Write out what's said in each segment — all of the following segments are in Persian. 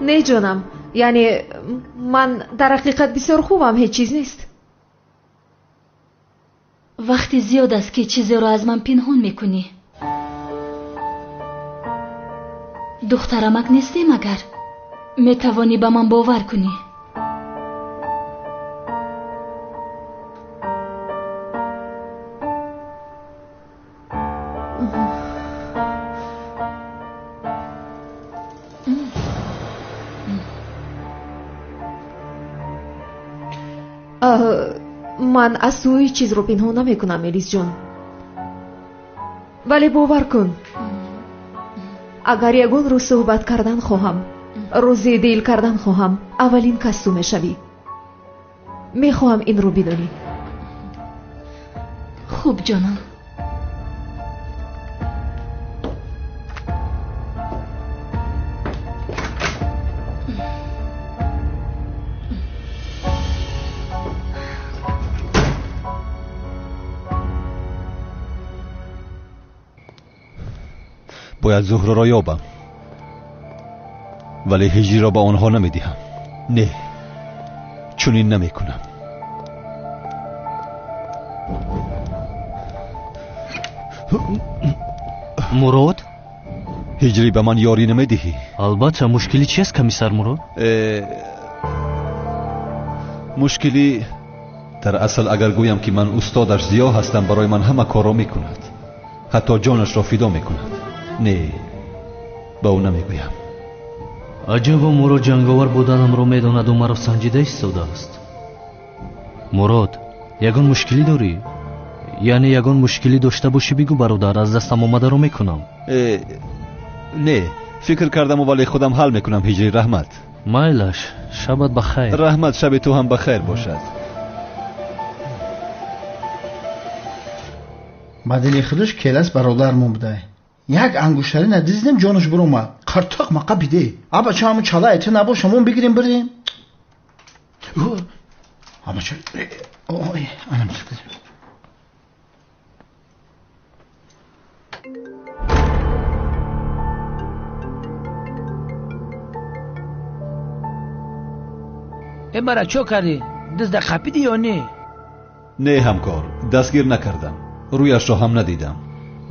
نه جانم، یعنی من در حقیقت بسیار خوبم، هیچ چیز نیست. وقتی زیاد است که چیزی رو از من پنهان میکنی. دخترمک نیستی مگر؟ میتوانی به من باور کنی. من از تو هیچ چیز رو پنهان نمیکنم الیس جان، ولی باور کن اگر یگان روز صحبت کردن خواهم، روزی دیل کردن خواهم، اولین کس تو میشوی. میخواهم این رو بدانی. خوب جانم. باید زهره را یابم، ولی هجری را به آنها نمیدهم. نه، چنین نمیکنم. مراد، هجری به من یاری نمیدهی؟ البته. مشکلی چیست کمیسر مراد؟ مشکلی در اصل اگر گویم که من استادش زیا هستم، برای من همه کار را میکند، حتی جانش را فدا میکند. نه، با او نمیگویم. عجبا، مراد جنگاور بودنم رو میداند و مرا سنجیده ایستاده است. مراد، یگان مشکلی داری؟ یعنی یگان مشکلی داشته باشی بگو برادر، از دستم آمده رو میکنم. نه، فکر کردم ولی خودم حل میکنم. هجری رحمت. مایلش، شبت بخیر. رحمت، شب تو هم بخیر باشد. ба дили худаш келас бародармон будай. як ангуштари надиздем ҷонаш биромад. қартоқ мақа биде. аба ча ҳамун чала айта набоша мон бигирем бирем. аба ча ой анам чиқди. امرا چو کردی؟ دست خپیدی یا نه؟ نه همکار، دستگیر نکردم، رویش را هم ندیدم.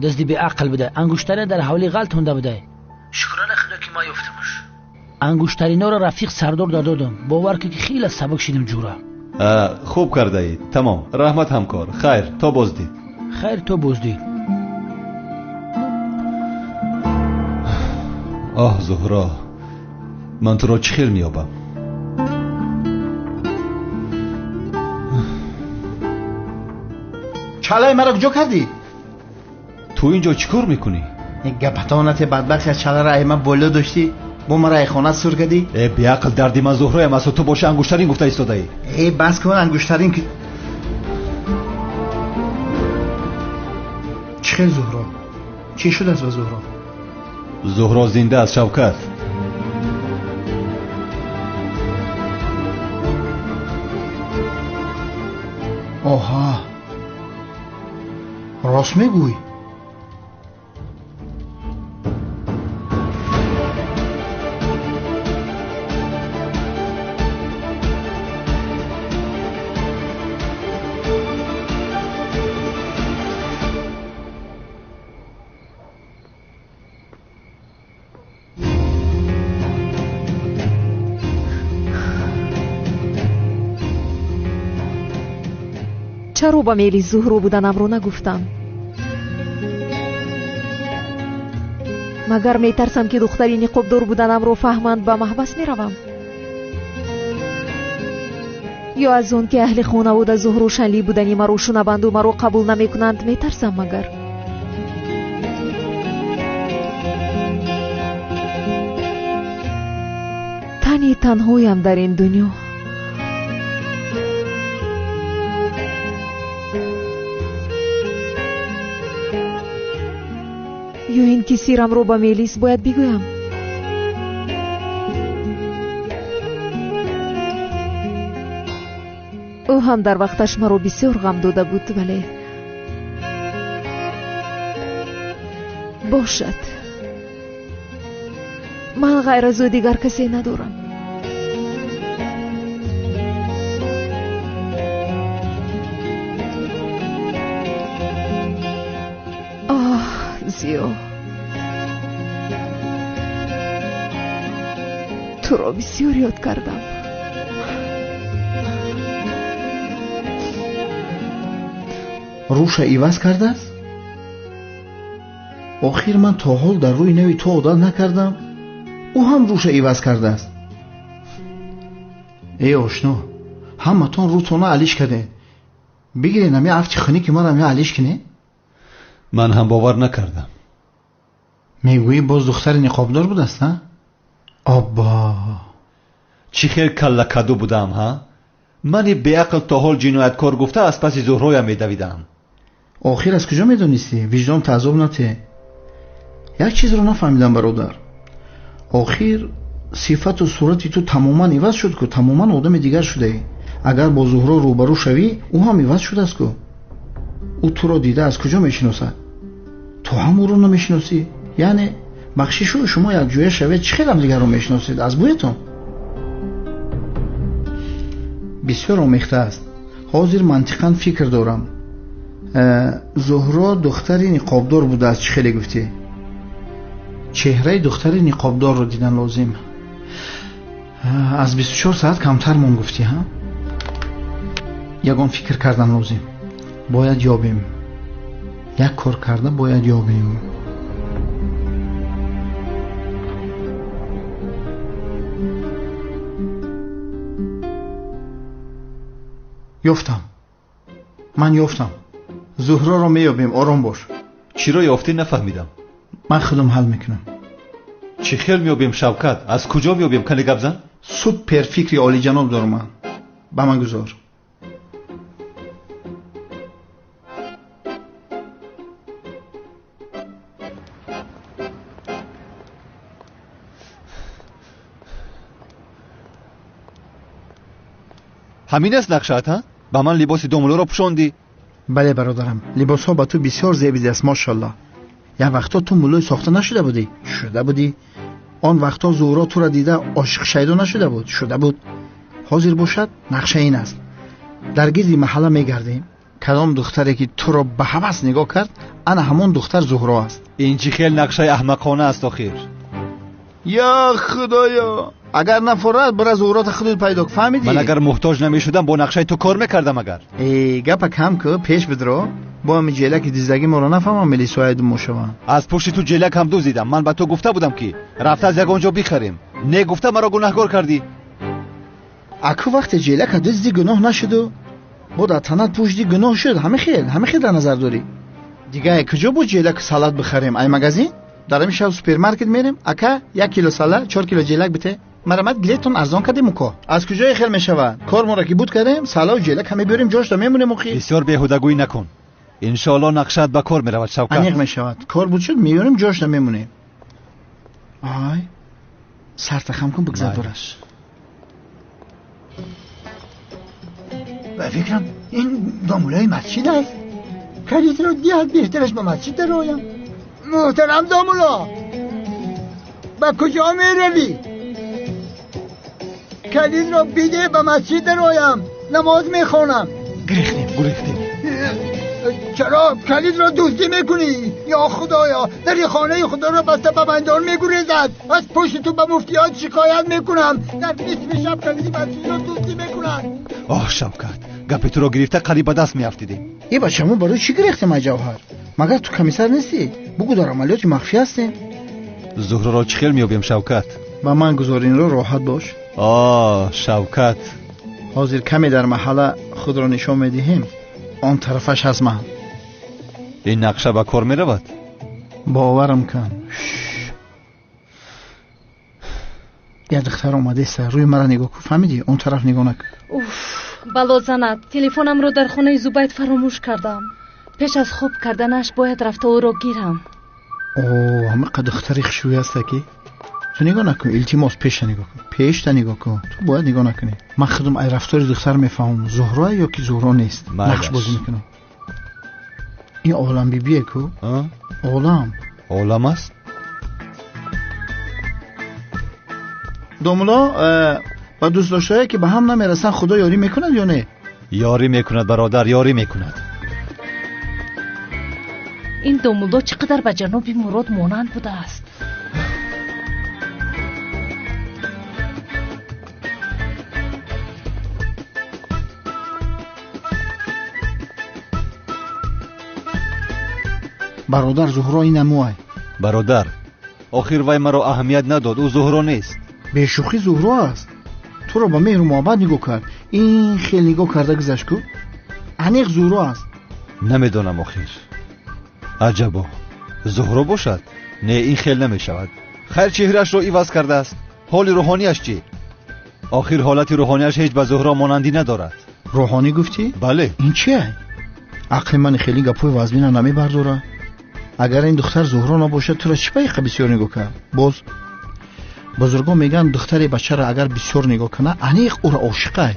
دستی به عقل بده. انگشتری در حوالی غلط هنده بده. شکرانه خدا که ما یفتمش. انگشترینا را رفیق سردار دادم. باور که خیلی سبک شدیم جورا. خوب کرده اید. تمام. رحمت همکار. خیر تا بازدید. خیر تا بازدید. آه زهرا، من تو را چه خیر میابم. چالای مرا کجا کردی؟ تو اینجا چیکار میکنی؟ این گپتانت بدبخت از چاله را ایما بالا داشتی با مرا ایخانت سر کردی؟ بی عقل، دردی من زهرایم است و تو باشه انگشترین گفته ایستاده ای. بس کن انگشترین که چی خیلی زهرا؟ چی شد از زهرا؟ زهرا زنده از شوکت. آها، راست میگوی. چرا با میلی زهرا بودنم رو نگفتم؟ مگر میترسم که دختری نقاب دار بودنم رو فهمند به محبس میروم؟ یا از اون که اهل خانواده زهرا شنلی بودنی مرا شنوند و مرا قبول نمیکنند میترسم؟ مگر تنی تنهایم در این دنیا. یا این که سیرم رو با میلیس باید بگویم؟ او هم در وقتش مرا بسیار غم داده بود، ولی باشد، من غیر از او دیگر کسی ندارم. زیو، تو را بسیار یاد کردم. روش ایواز کرده است؟ آخر من تا حال در روی نوی تو عادت نکردم، او هم روش ایواز کرده است. ای آشنا، همتون روتونا علیش کرده، بگیرین همی افتی خونی که من همی علیش کنه؟ من هم باور نکردم. میگویی باز دختر نقابدار بود است ها؟ آبا چی خیر کلا کدو بودم ها؟ منی به عقل تا حال جنایتکار گفته از پس زهرایم میدویدم. آخر از کجا میدونستی؟ وجدان تعذب نته. یک چیز رو نفهمیدم برادر. آخر صفت و صورتی تو تماما عوض شد که تماما آدم دیگر شده ای. اگر با زهرا روبرو شوی او هم عوض شده است که او تو رو دیده از کجا میشناسد؟ تو هم او رو نمیشناسی؟ یعنی بخشش شما یک جویه شوید چه خیلی هم دیگر رو میشناسید از بویتون؟ بسیار آمیخته است. حاضر منطقاً فکر دارم زهرا دختری نقابدار بوده است. چه خیلی گفتی؟ چهره دختری نقابدار رو دیدن لازم. از 24 ساعت کمتر من گفتی ها؟ یگان فکر کردن لازم. باید یابیم. یک کار کرده باید یابیم. یافتم. من یافتم. زهرا رو میابیم. آرام باش. چی رو یافتی نفهمیدم. من خودم حل میکنم. چی خیل میابیم شوکت؟ از کجا میابیم؟ کنی گپ زن؟ سوپر فکری عالی جناب دارم من. با من گذار. همین است نقشت ها؟ با من لباس دوملو رو پوشاندی؟ بله برادرم، لباس ها با تو بسیار زیبا است ماشاءالله. یک وقتا تو مولوی ساخته نشده بودی؟ شده بودی. آن وقتا زهرا تو را دیده عاشق شیدا نشده بود؟ شده بود. حاضر باشد نقشه این است. در گیزی محله میگردیم، کدام دختری که تو را به هوس نگاه کرد انا همون دختر زهرا است. این چی خیل نقشه احمقانه است آخر. یا خدایا، اگر نفرد برای زهرات خودت پیدا کن. فهمیدی؟ من اگر محتاج نمیشدم با نقشه تو کار میکردم. اگر گپ کم که پیش بدرو با می جلک دیزدگی ما رو نفهمم ملی سوید مشوان. از پشت تو جلک هم دوزیدم. من به تو گفته بودم که رفته از یگانجا بخریم. نه گفته مرا گناهکار کردی. اکو وقت جلک دوزدی گناه نشد بود اتنات پوشدی گناه شد. همه خیل در نظر داری. دیگه کجا بود جلک سالاد بخریم؟ ای مغازین در میشه سوپرمارکت میریم. اکا 1 کیلو سالاد 4 کیلو جلک بده. مرامت گلیتون ارزان کردیم کو. از کجای خیل میشود؟ کار ما را که بود کردیم سالاد و جلک همه بریم جاش تا میمونه مخی. بسیار بیهودگویی نکن. ان شاء الله نقشت به کار میرود شوکت. انیق میشود. کار بود شد میوریم جاش تا میمونه. آی سر تخم کن بگذار برش. و فکرم این دامولای مسجد است. کلیت رو دیاد بهترش به مسجد در آیم. محترم دامولا با کجا میروی؟ کلید رو بیده به مسجد در آیم. نماز میخوانم. گریختیم. چرا کلید رو دوستی میکنی؟ یا خدایا در خانه خدا رو بسته به بندار میگریزد. از پشت تو به مفتیات شکایت میکنم. در نصف شب کلیدی مسجد رو دوستی میکنن. آه شوکت، گپی تو رو گرفته قریب دست میافتیدیم. ای بچه همون برای چی گریختم جوهر؟ مگر تو کمیسر نیستی؟ بگو در عملیات مخفی هستیم. زهرا را چی خیل میابیم شوکت؟ با من گذارین رو راحت باش. شوکت، حاضر کمی در محله خود را نشان میدهیم. آن طرفش از من. این نقشه به کار میرود؟ باورم کن. یه دختر اومده است. روی مرا نگاه کن. فهمیدی؟ اون طرف نگاه نکن. بلا زند، تلفنم رو در خانه زبید فراموش کردم. پیش از خوب کردنش باید رفته او رو گیرم. همه قد دختری خشوی هسته که تو نگاه نکن. التماس پیش نگاه کن. پیش تا نگاه کن. تو باید نگاه نکنی. من خودم ای رفتار دختر میفهمم زهرا یا که زهرا نیست. نقش بازی میکنم. این عالم بیبیه کو. عالم است. دوملا و دوست داشتهایی که به هم نمیرسن خدا یاری میکند یا نه؟ یاری میکند برادر، یاری میکند. این دوملا چقدر به جناب مراد مانند بوده است. برادر زهرا این اموای. برادر آخر وای مرا اهمیت نداد، او زهرا نیست. به شوخی زهرا است. تو رو با مهر و محبت نگاه کرد، این خیلی نگاه کرده گذشت کو انیق زهرا است. نمیدونم آخر. عجبا زهرا باشد؟ نه این خیل نمیشود. خیر چهرش رو عوض کرده است. حال روحانیش چی؟ آخر حالت روحانیش هیچ به زهرا مانندی ندارد. روحانی گفتی؟ بله. این چیه؟ عقل من خیلی گپوی وزمینه نمیبرداره. اگر این دختر زهرا نباشه تو را چی پیقه بسیار نگاه کرد؟ باز بزرگا میگن دختری بچه را اگر بسیار نگاه کنه انیق او را عاشقه.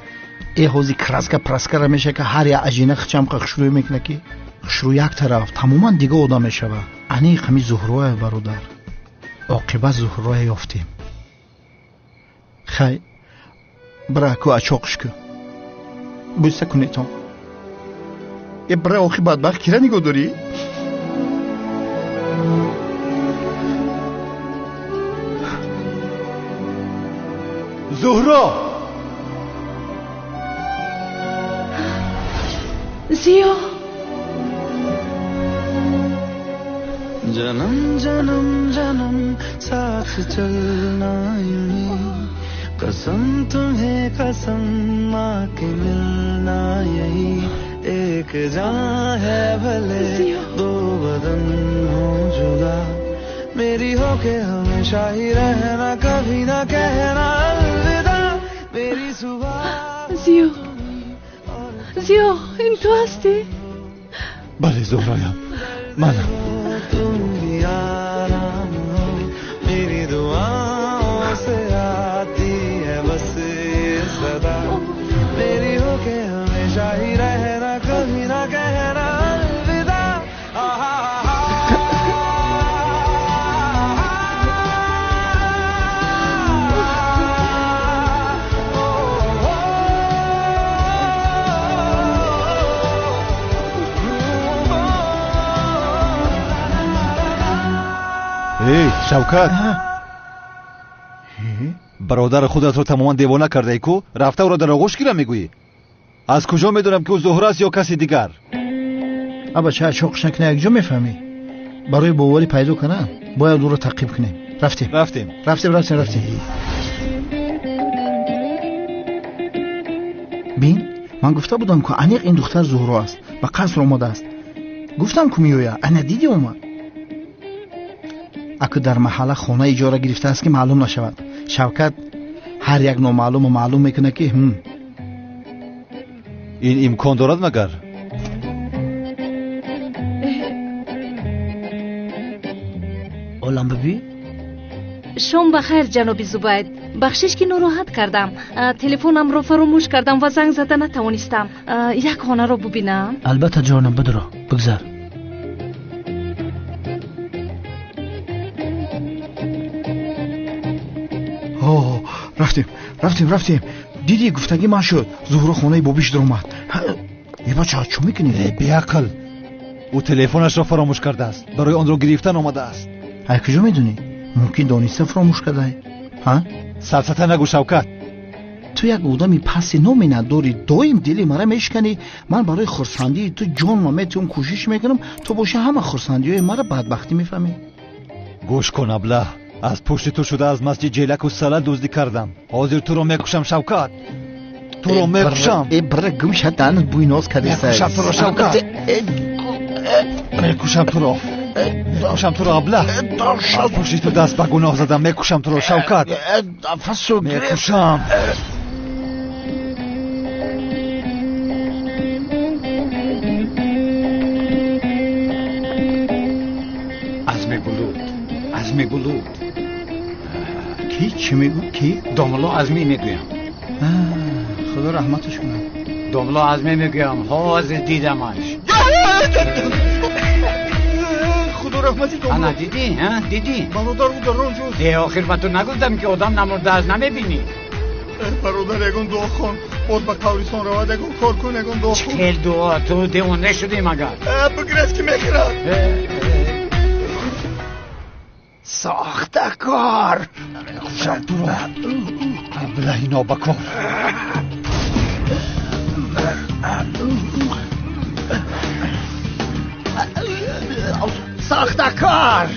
ای حوزی کرسکه پرسکه میشه که هر یا عجینه خچم خشروی میکنه که خشرو یک طرف تماما دیگه اودا میشه. انیق همی زهرا برادر. عاقبت زهرا یافتیم. خی برای کو اچاقش که بوسته کنی تو ای برای آخی بدبخت کیره نگاه داری؟ زهرا زیا जन्म जन्म जन्म साथ चलना यूं कसम तुम्हें कसम माँ के मिलना यही एक जान है भले दो बदन हो जुदा मेरी हो के हमेशा ही रहना कभी ना कहना अलविदा मेरी सुबह زیا این تو هستی؟ بله زهرایم منم. तुम भी आराम हो मेरी दुआओं से आती है बस ये सदा मेरी हो के हमेशा ही रहना कभी ना कहना अलविदा ای شوکت برادر خودت رو تماما دیوانه کرده ای کو؟ رفته او را در آغوش گیره میگویی؟ از کجا میدونم که او زهره است یا کسی دیگر؟ ابا چه چاقش نکنه یک جا میفهمی؟ برای باوری پیدا کنه باید او را تعقیب کنیم. رفتیم. بین من گفته بودم که انیق این دختر زهره است و قصر آمده است. گفتم که میویا انا دیدی اومد. اگه در محله خانه اجاره گرفته است که معلوم نشود. شوکت هر یک نامعلوم و معلوم میکنه که این امکان دارد مگر؟ عالم ببی؟ شام بخیر جناب زبید. بخشش که ناراحت کردم. تلفنم رو فراموش کردم و زنگ زده نتوانستم. یک خانه رو ببینم. البته جانم بدرو بگذر. رفتیم. دیدی گفتگی من شد. زهرا خانه بابیش در اومد. ای بچه چو میکنی؟ بیعقل او تلفنش را فراموش کرده است. برای آن را گرفتن آمده است. ای کجا میدونی؟ ممکن دانسته فراموش کرده. ها؟ سلسته نگو شوکت. تو یک آدمی پس نومی نداری دایم دلی مرا میشکنی. من برای خرسندی تو جان و میتون کوشش میکنم تو باشه همه خرسندی های مرا بدبختی میفهمی. گوش کن ابله. از پشت تو شده از مسجد جیلک و سله دزدی کردم. حاضر تو رو میکشم شوکت. تو رو میکشم. ای برای گمش دهنت بوی ناز کرده میکشم تو رو شوکت. میکشم تو رو ابله. از پشت تو دست به گناه زدم. میکشم تو رو شوکت. میکشم. عزمی بلود کی؟ چی میگو؟ کی؟ داملا عزمی میگویم. خدا رحمتش کنه. داملا عزمی میگویم. حاضر دیدمش. خدا چطور احمدی دوملو؟ انا دیدی ها دیدی برادر بود در اونجا. آخر من تو نگفتم که آدم نمرده از نمیبینی. برادر یگون دعا کن بود به قبرستان رواد یگون کار کن یگون دعا کن. چکل دعا تو دیوانه شدی مگر؟ بگرست که میکرم. ساخته کار. خوشم تو رو ابله اینا بکار. ساخته کار.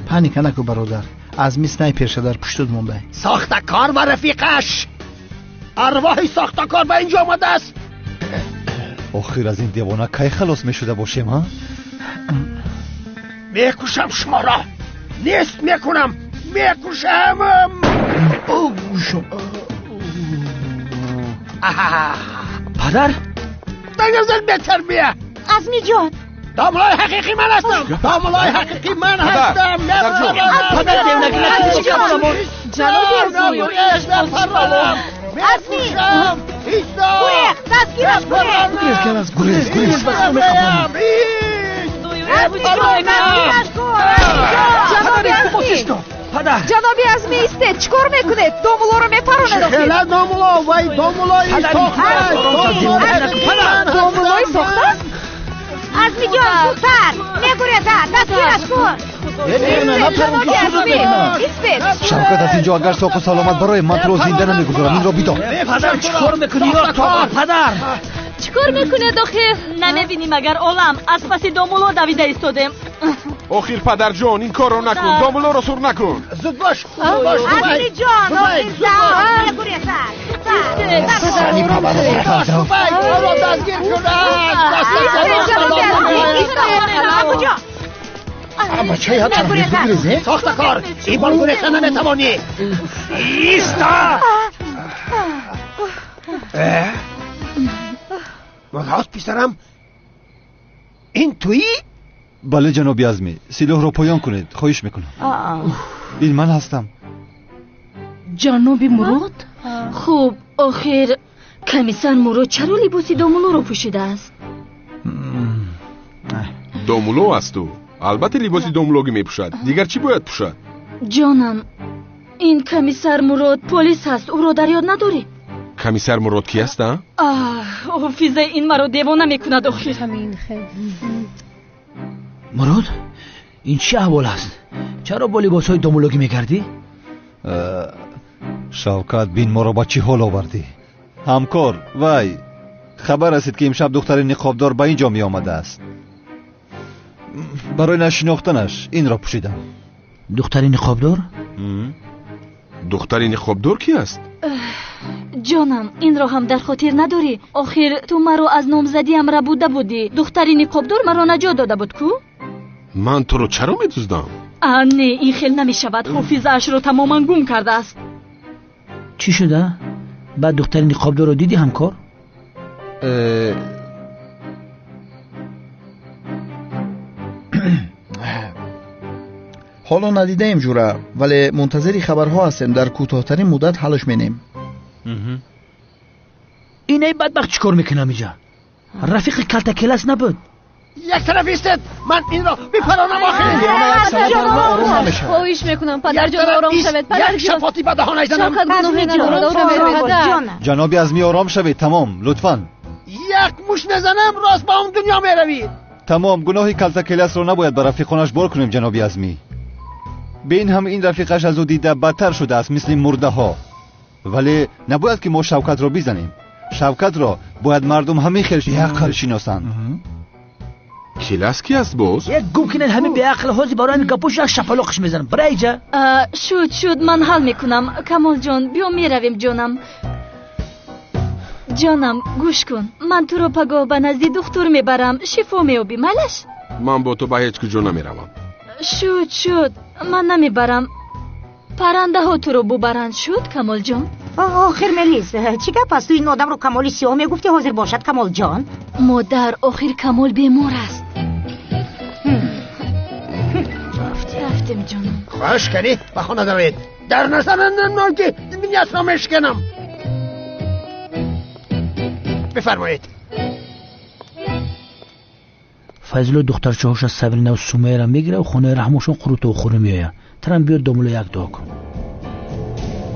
پانیک نکو برادر. عزمی سنایپر در پشتت مونده. ساخته کار و رفیقش. ارواح ساخته کار به اینجا آمده است. آخر از این دیوانه کی خلاص میشده باشیم ها؟ میکشم شما را. نیست میکنم. میکشم. پدر دنگزل بهتر بیا. عزمی جان داملای حقیقی من هستم. داملای حقیقی من هستم. پدر دیونگی نکنی چی کمون امون جنابی عزمی عزمی گویخ دستگیرش کنه گریز جنابی عزمی ایستید چیکار میکنید؟ دوملو رو میپرونه خیلی دوملو وای دوملوی ساخته. دوملوی ساخته؟ عزمی جان زودتر میگوریده دستگیرش کن. جنابی عزمی ایستید. شوکت از اینجا اگر ساق و سلامت برای من تو رو زنده نمیگذارم. این را بیدار. پدر چیکار میکنی یا تو پدر؟ چیکار میکنه داخل؟ نمیبینی مگر عالم از پس دومولو دویده ایستادیم. آخر پدر جان این کار رو نکن. دومولو رو سر نکن. زود باش. عزمی جان آقیزم میگوریده سانی بابا رو دستگیر کنه. بچه ها تحمیل بگیرزه ساخته کار. این بال گریخته نمیتوانی. ایستا ملاحظ پیسرم این تویی؟ بله جنابی عزمی سلاح رو پایان کنید خواهش میکنم. این من هستم. جنابی مراد؟ خوب آخر کمیسر مراد چرا لباسی دومولو رو پوشیده است؟ دومولو است تو. البته لباسی دومولوگی میپوشد. دیگر چی باید پوشد؟ جانم این کمیسر مراد پلیس هست. او را در یاد نداری؟ کمیسر مراد کی است؟ حافظه این مرا دیوانه میکند آخر. مراد این چه احوال است؟ چرا با لباس های دومولوگی میکردی؟ شوکت بین ما را با چی حال آوردی؟ همکار وای خبر است که امشب دختر نقابدار به اینجا می آمده است. برای نشناختنش این را پوشیدم. دختر نقابدار؟ دختر نقابدار کی است؟ جانم این را هم در خاطر نداری؟ آخر تو مرا از نامزدی هم ربوده بودی. دختر نقابدار مرا نجات داده بود کو؟ من تو رو چرا میدزدم؟ نه این خیل نمی شود. حافظه اش رو تماما گم کرده است. چی شده؟ بعد دختر نقابدار رو دیدی همکار؟ حالا ندیده ایم جوره ولی منتظری خبرها هستیم. در کوتاه‌ترین مدت حلش مینیم. اینه بدبخت چیکار میکنم اینجا؟ رفیق کلتا کلاس نبود؟ یک طرف ایستد. من این را میپرانم آخر. خواهش میکنم پدر جان آرام شوید. پدر یک شفاطی به دهان ایزنم. جنابی عزمی آرام شوید. تمام لطفاً. یک موش نزنم راست با اون دنیا میروید. تمام گناهی کلتا کلاس رو نباید بر رفیقانش بار کنیم جنابی عزمی. بین هم این رفیقش از او دیده بدتر شده است مثل مرده ها. ولی نباید که ما شوکت را بزنیم. شوکت را باید مردم همه خیرش حق شناسند. کلاس کی است باز؟ یک گم کنن همه به عقل هازی برای گپوش یک شپلاقش میزنم. برای اینجا شد من حل میکنم. کمال جان بیا میرویم جانم. جانم گوش کن. من تو رو پگاه به نزد دکتر میبرم. شفا میابی مالش؟ من با تو به هیچ کجا نمیروم. شد من نمیبرم. پرنده ها تو رو ببرند. شد کمال جان؟ آخر ملیز چی گپ است؟ تو این آدم رو کمالی سیاه میگفتی حاضر باشد کمال جان؟ مادر آخر کمال بیمار است. رفتیم جانم. خواهش کنی به خانه دوید. در نزنن که نیت را میشکنم. فیضلو دخترچه‌هاش از صبرینا و سمیرا میگیره و خونه رحمشون قروت و خوری میآید. ترم بیاد دنبال یک دعا کن.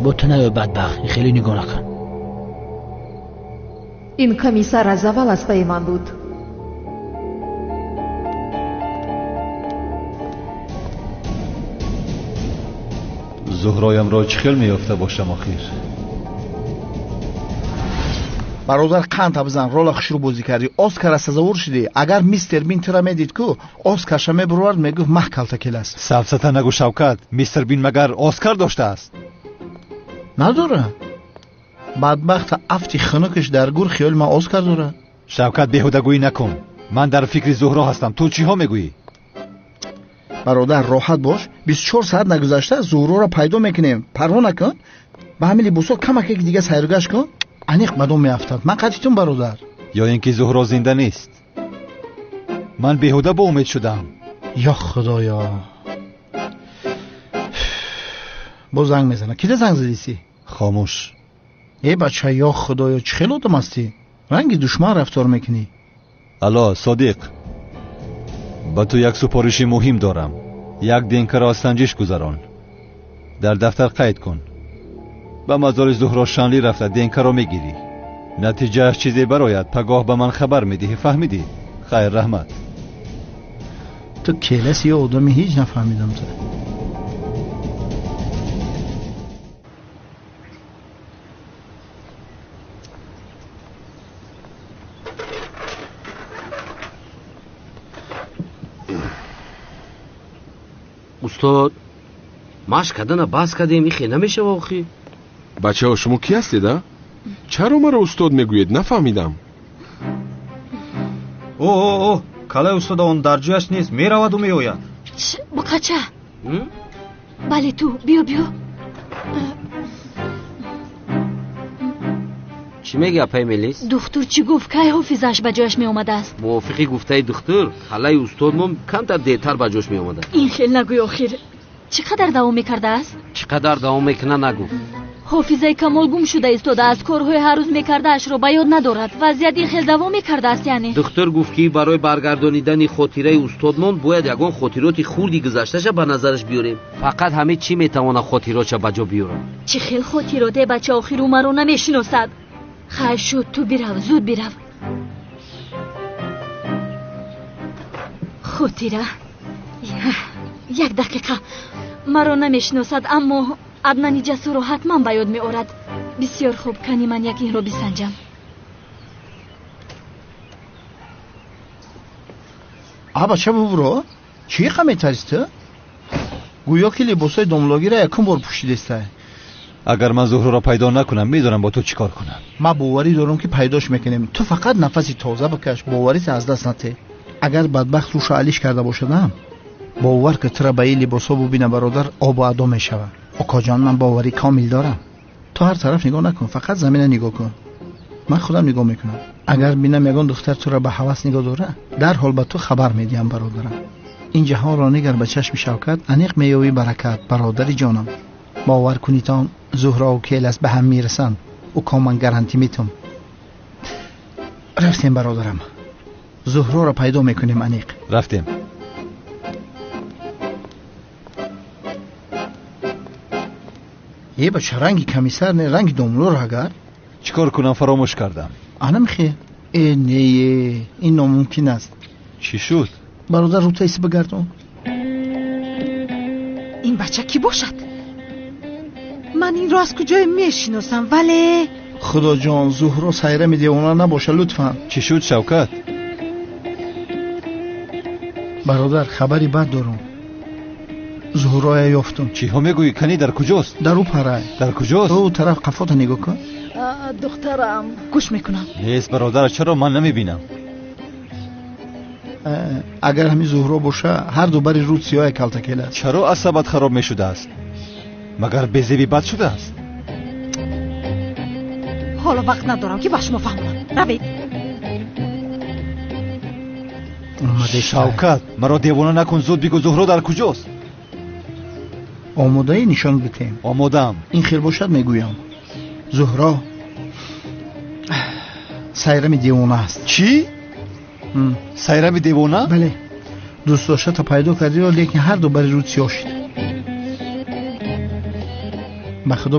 با تنه بدبخت خیلی نگاه نکن. این کمیسر از اول از پای من بود. زهرایم را چه خیل میافته باشم آخیر. برادر قند بزن، رولا خشرو بازی کردی، اسکار سزاوار شدی. اگر میستر بین ترا میدید کو اسکار شمه برورد میگفت مح کلتکل است. سبسته نگو شوکت، میستر بین مگر اسکار داشته است؟ نداره. بدبخت افتی خنکش در گور خیال ما اسکار داره. شوکت بیهودگویی نکن. من در فکر زهرا هستم. تو چی ها میگویی؟ برادر راحت باش. 24 ساعت نگذشته زهرا را پیدا میکنیم. پروا نکن. به همین لباسا کمک یک دیگه سیرگشت کن. انیق مدام میافتد. من قطعیتون برادر. یا اینکه زهرا زنده نیست. من بیهوده با امید شدم. یا خدایا. با زنگ میزنه. کی زنگ زدیسی؟ خاموش. ای بچه یا خدایا چه خیلی آدم هستی؟ رنگ دشمن رفتار میکنی. الا صادق، با تو یک سپارش مهم دارم. یک دینکه را سنجش گذران. در دفتر قید کن. به مزار زهرا شانلی رفته دینکه را میگیری. نتیجه اش چیزی براید پگاه به من خبر میدهی. فهمیدی؟ خیر رحمت. تو کلس یا آدمی هیچ نفهمیدم تو. استاد ماش کردن باز کردیم این خیلی نمیشه واقعی. بچه ها شما کی هستید؟ چرا مرا استاد میگوید؟ نفهمیدم. اوه کالای استاد اون در جایش نیست، میرود و میآید. بقچه بله تو بیا چی میگه اپای ملیس؟ دکتر چی گفت که حافظش به جایش می آمده است؟ موافقی گفته دکتر کالای استاد ما کمتر دیرتر به جایش می آمده. این خیلی نگوی آخر چقدر دوام میکرده است؟ چقدر دوام میکنه نگو. حافظه کمال گم شده است و از کارهای هر روز میکرده اش را به یاد ندارد. وضعیت این خیلی دوام میکرده است. یعنی دکتر گفت که برای برگردانیدن خاطره استادمون باید یگان خاطرات خوردی گذشتهش به نظرش بیاریم. فقط همه چی میتونه خاطراتش به جا بیاره. چه خیلی خاطرات بچه آخر عمر رو نمیشناسد. خیر شد تو برو، زود برو. خاطره یک دقیقه مرا نمیشناسد اما عدنان جسور رو حتما به یاد می آورد. بسیار خوب کنی من یک این رو بسنجم. بچه ببرو چی خمی تریسته؟ گویا که لباسای داملاگی را یکم بار پوشیده است. اگر من زهرا را پیدا نکنم میدونم با تو چیکار کنم. ما باوری دارم که پیداش میکنیم. تو فقط نفسی تازه بکش، باوری از دست نده. اگر بدبخت روش علیش کرده باشدم باور که تو را به این لباسا ببینه برادر آب و ادا میشوه. آقا جان من باوری کامل دارم. تو هر طرف نگاه نکن، فقط زمین نگاه کن. من خودم نگاه میکنم. اگر ببینم یگان دختر تو را به هوس نگاه داره در حال به تو خبر میدیم برادرم. این جهان را نگر به چشم شوکت انیق میوی برکت. برادر جانم باور کنیتان زهرا و کیلس به هم میرسن و کامن گارانتی میتم. رفتیم برادرم، زهرا را پیدا میکنیم. انیق رفتیم. یه بچه رنگی کمیسر نه رنگ دوملو را اگر چیکار کنم فراموش کردم. انم خیلی نه این ناممکن است. چی شد؟ برادر رو تایسی بگردون. این بچه کی باشد؟ من این را از کجای میشناسم ولی خدا جان زهرا سیره میده اونا نباشه لطفا. چی شد شوکت؟ برادر خبری بد دارم. زهرا یافتم. چی ها میگویی؟ کنی در کجاست؟ در او پره. در کجاست؟ او طرف قفات نگاه کن. دخترم گوش میکنم. نیست برادر، چرا من نمیبینم؟ اگر همین زهرا باشه هر دو بری رود سیاه کلتکل است. چرا عصبت خراب میشده است؟ مگر بزیبی بد شده است؟ حالا وقت ندارم که باش مفهمم. روید. شوکت مرا دیوانه نکن، زود بگو زهرا در کجاست؟ آماده نشان بتیم. آمادم. این خیر باشد میگویم زهرا سیرم دیوانه است. چی؟ сайрами девона? бале, дӯстдоштата пайдо кардиро, лекин ҳарду бари рӯд сиёҳ шид. ба худо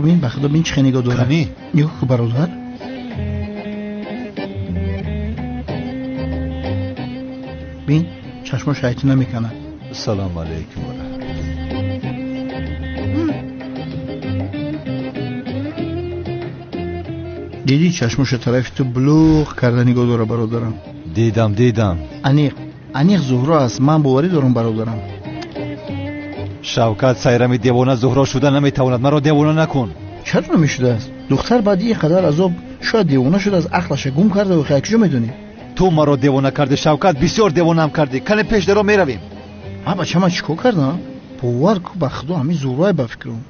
бин чӣ нигоҳ дорад. нигоҳ кун бародар. бин чашмо шайти намеканад. салом алейкум. دیدی چشمش طرف تو بلوغ کرده نگاه داره برادرم. دیدم انیق زهرا است. من باوری دارم برادرم. شوکت سایرمی دیوانه زهرا شده نمیتواند. مرا دیوانه نکن. چرا نمیشده است؟ دختر بعد این قدر عذاب شاید دیوانه شده از عقلش گم کرده و خیلی کجا میدونی؟ تو مرا دیوانه کردی شوکت، بسیار دیوانه هم کردی. کنه پیش درو میرویم. بچه من چیکار کردم؟ باور کو به خدا همین زهرا به فکرم.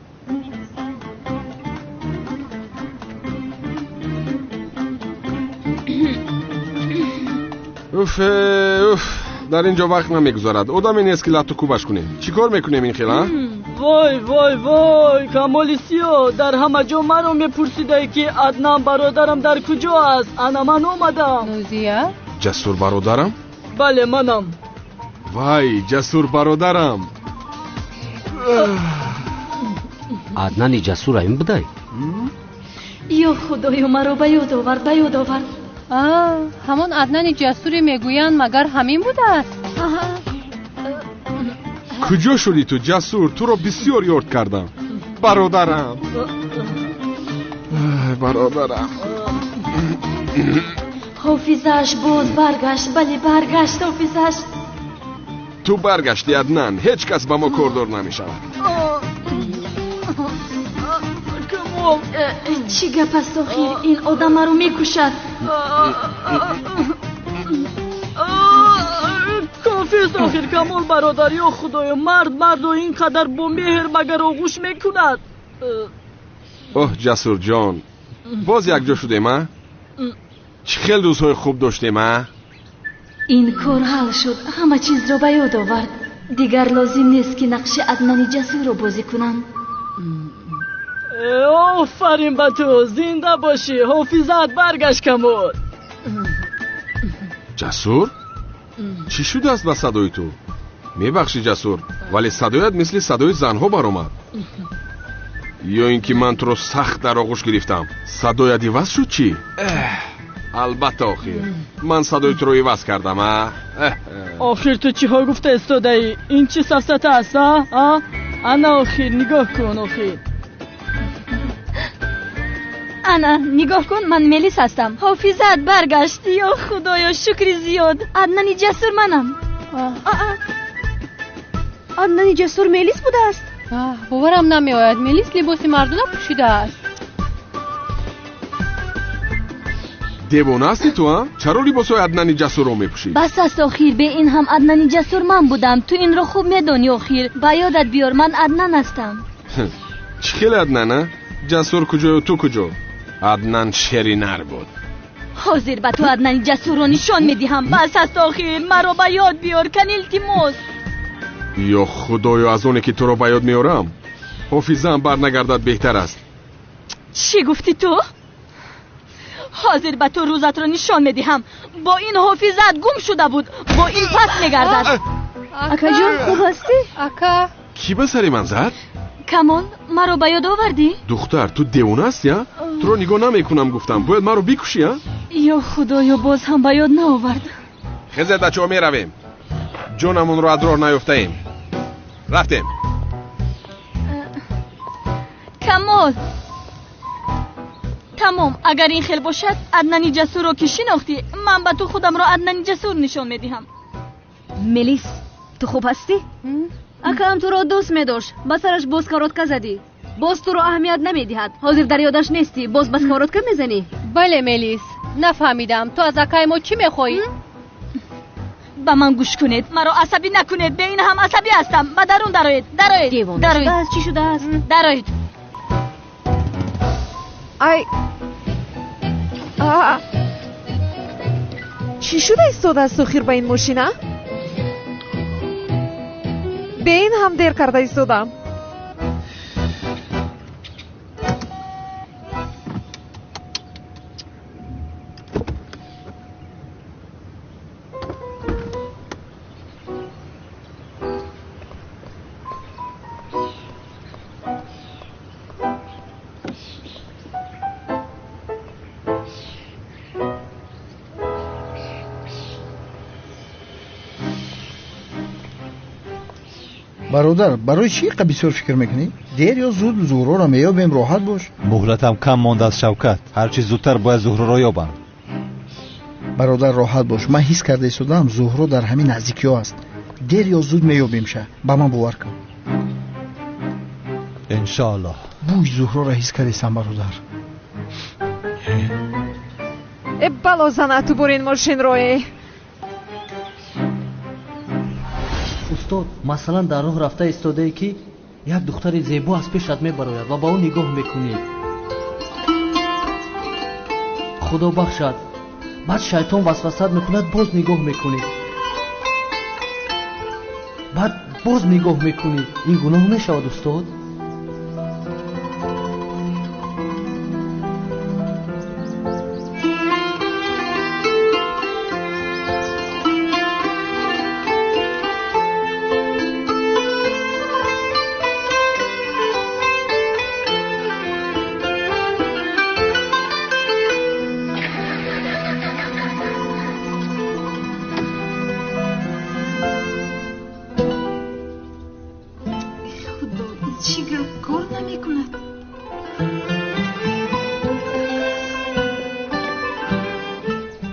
اوف در اینجا وقت نمیگذارد. آدمی نیست که لاتو کوبش کنیم. چیکار میکنیم این خیلی؟ وای کامالیسیو، در همه جا منو میپرسیده که عدنان برادرم در کجا است. انا من اومدم. نوزیا؟ جسور برادرم؟ بله منم. وای جسور برادرم. عدنانی جسور این بدای؟ یا خدایا مرا به یاد آورد. همون عدنان جسوری میگویند مگر همین بوده است؟ کجا شدی تو جسور؟ تو رو بسیار یاد کردم. برادرم. حافظش باز برگشت. بله برگشت حافظش. تو برگشتی عدنان. هیچ کس با ما کردار نمیشود. چی گپ است آخیر؟ این آدم رو میکشد. کافیست آخیر کمال برادری. یا خدایا مرد و اینقدر با مهر مگر آغوش میکند. اوه جسور جان، باز یک جا شدیم ها؟ چه خیلی روزهای خوب داشتیم ها؟ این کار حل شد. همه چیز رو به یاد آورد. دیگر لازم نیست که نقش عدنان جسور رو بازی کنم. آفرین به تو. زنده باشی. حافظت برگشت کمال. جسور؟ چی شده است با صدای تو؟ میبخشی جسور، ولی صدایت مثل صدای زنها برآمد. یا اینکه من تو رو سخت در آغوش گرفتم. صدایت عوض شد چی؟ البته آخر من صدای تو رو عوض کردم. آخر تو چی ها گفته استاده ای؟ این چی سفسته است ها؟ انا آخر نگاه کن. آخر انا نگاه کن. من ملیس هستم. حافظت برگشتی. یا خدایا شکر زیاد. عدنان جسور منم. عدنان جسور ملیس بوده است؟ باورم نمی آید. ملیس لباس مردونه پوشیده است. دیوانه هستی تو ها؟ چرا لباسای عدنان جسور رو میپوشی؟ بس است آخیر. به این هم عدنان جسور من بودم. تو این رو خوب میدونی آخیر. با یادت بیار من عدنان هستم. چی خیلی عدنانه؟ جسور کجا و تو کجا؟ عدنان شرینر بود. حاضر به تو عدنان جسور رو نشان میدیم. بس است آخیر. مرا به یاد بیار کن التماس. یا خدایا از اونه که تو رو به یاد میارم حافظم برنگردد بهتر است. چی گفتی تو؟ حاضر به تو روزت رو نشان میدیم. با این حافظت گم شده بود. با این پس میگردد. اکا جون خوب هستی؟ اکا کی به سری من زد؟ کمال مرا به یاد آوردی؟ دختر تو دیوانه هستی ها؟ تو رو نگاه نمیکنم گفتم باید مرا بکشی ها؟ یا خدایا باز هم به یاد نآورد. خیزت بچه ها میرویم. جونمون رو از راه نیفتیم. رفتیم. کمال تمام. اگر این خیل باشد عدنان جسور رو که شناختی. من به تو خودم رو عدنان جسور نشان میدهم. ملیس تو خوب هستی؟ اکا هم تو رو دوست میداشت. بسرش باز کاراتکا زدی. باز تو رو اهمیت نمیدهد. حاضر در یادش نیستی. باز بس کاراتکا میزنی. بله ملیس نفهمیدم. تو از اکای ما چی میخوایی؟ با من گوش کنید. مرا عصبی نکنید. به این هم عصبی هستم. با درون درایید. درایید. چی شده است؟ درایید. ای چی شده ایستاده است خیر با این ماشینه؟ به این هم دیر کرده ایستادم. برادر برای چی اینقدر بسیار فکر میکنی؟ دیر یا زود زهره را میابیم، راحت باش. مهلتم کم مانده از شوکت. هرچی زودتر باید زهره را یابم. برادر راحت باش، من حس کرده ایستادم زهره در همین نزدیکی ها است. دیر یا زود میابیم شه، با من باور کن. انشاءالله. بوی زهره را حس کردیستم برادر. بلا زنه تو برین ماشین روی. استاد مثلا در راه رفته ایستاده ای که یک دختر زیبا از پیشت میبراید و با اون نگاه میکنی، خدا بخشد بعد شیطان وسوسه میکند، باز نگاه میکنی، بعد باز نگاه میکنی، این گناه میشود استاد؟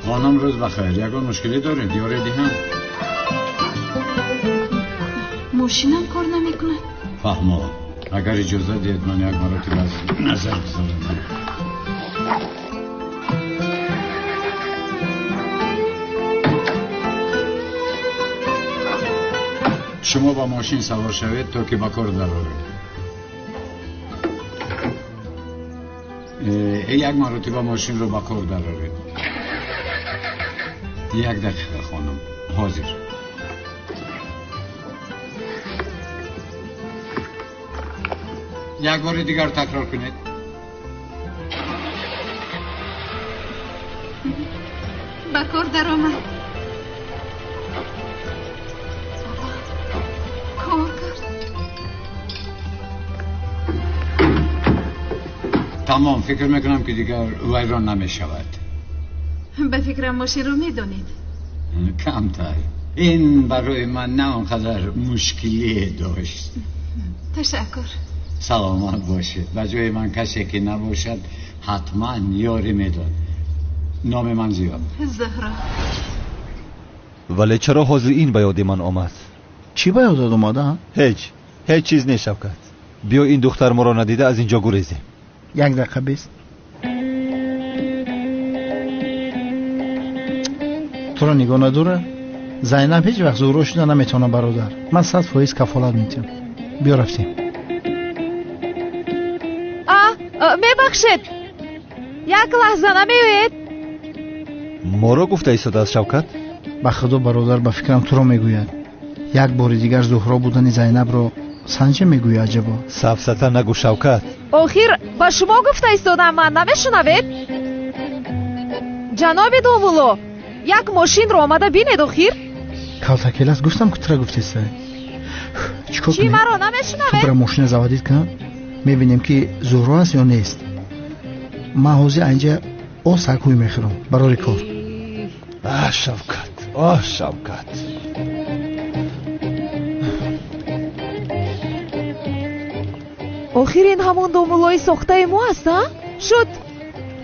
خانم روز بخیر. یکان مشکلی داره دیاره دیهم. ماشینم کار نمیکنه. فهمم. اگر اجازه دید من یک مرتبه از نظر بذارم. شما با ماشین سوار شوید تا که با کار درارید. یک مرتبه ماشین رو با کار درارید. یک دقیقه خانم. حاضر. یک بار دیگر تکرار کنید. با کار در آمد. کار کرد. تمام. فکر میکنم که دیگر ویران نمی شود. به فکرم ماشین رو میدونید. کمتر. این برای من نه اونقدر مشکلی داشت. تشکر. سلامت باشید. به جای من کسی که نباشد حتما یاری میداد. نام من زیاد. زهرا. ولی چرا حاضر این به یاد من آمد؟ چی به یادت اومده؟ هیچ چیز نیست شوکت. بیا این دختر ما را ندیده از اینجا گریزیم. یک دقیقه بیست. تو را نگاه نداره؟ زینب هیچ وقت زهره شده نمیتونه برادر. من 100% کفالت میتونم. بیا رفتیم. میبخشید یک لحظه نمیوید؟ ما را گفته ایستاده از شوکت؟ به خدا برادر به فکرم تو را میگوید. یک بار دیگر زهره بودن زینب رو سنجه میگوید. عجبا. سفسطه نگو شوکت. آخر با شما گفته ایستادم من نمیشنوید؟ جناب دومولو یک ماشین رو آمده بینید آخر؟ کالتاکیلس گفتم که تو را گفته ایستاده. چیکار کنی؟ چی مرا نمیشنوید؟ تو برای ماشین زودید کن. میبینیم که زهره است یا نیست. من حوزی اینجا سکوی میخورم برای کار. شوکت. آخر این همون دومولوی ساخته ما است ها؟ شد.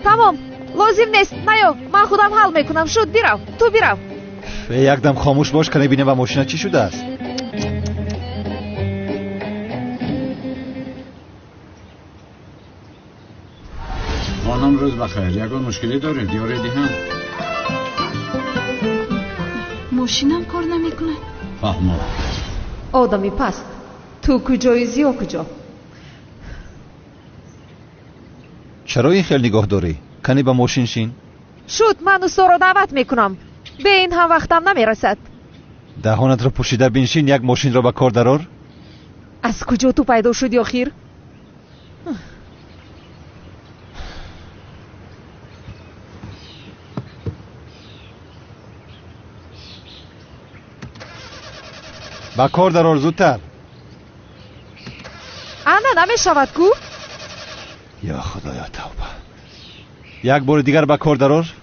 تمام. لازم نیست. نیو من خودم حل میکنم. شد بیرو. تو بیرو. یک دم خاموش باش که نبینیم و ماشین چی شده است. خانم روز بخیر. یکان مشکلی داره دیاره دیهم. ماشینم کار نمیکنه. فهمم. آدمی پست. تو کجایی زیا کجا؟ چرا این خیلی نگاه داری؟ کنی با ماشین شین؟ شد من اوستا رو دعوت میکنم. به این هم وقتم نمیرسد. دهانت را پوشیده بینشین یک ماشین را به کار درار؟ از کجا تو پیدا شدی آخر؟ به کار درار زودتر. انا نمیشود کو؟ یا خدایا توبه. یک بار دیگر به کار درار.